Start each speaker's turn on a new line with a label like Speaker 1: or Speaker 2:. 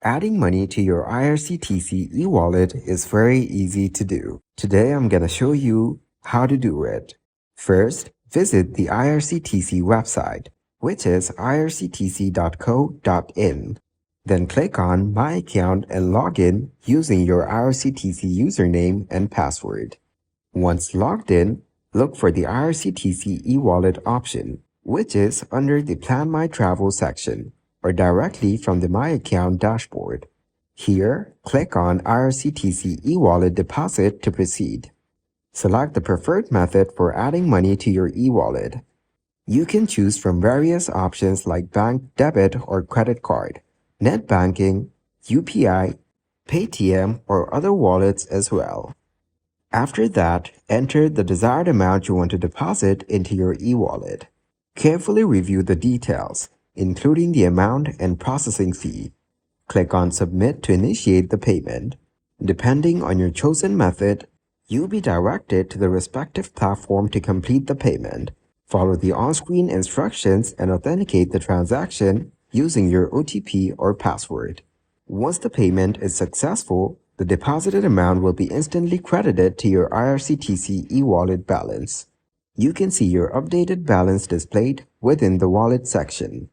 Speaker 1: Adding money to your Irctc e-wallet is very easy to do. Today I'm gonna show you how to do it. First, visit the Irctc website, which is irctc.co.in. Then click on My Account and log in using your Irctc username and password. Once logged in, look for the Irctc e-wallet option, which is under the Plan My Travel section, or directly from the My Account dashboard. Here, click on Irctc eWallet Deposit to proceed. Select the preferred method for adding money to your eWallet. You can choose from various options like bank, debit, or credit card, net banking, UPI, Paytm, or other wallets as well. After that, enter the desired amount you want to deposit into your eWallet. Carefully review the details, including the amount and processing fee. Click on Submit to initiate the payment. Depending on your chosen method, you'll be directed to the respective platform to complete the payment. Follow the on-screen instructions and authenticate the transaction using your OTP or password. Once the payment is successful, the deposited amount will be instantly credited to your Irctc eWallet balance. You can see your updated balance displayed within the Wallet section.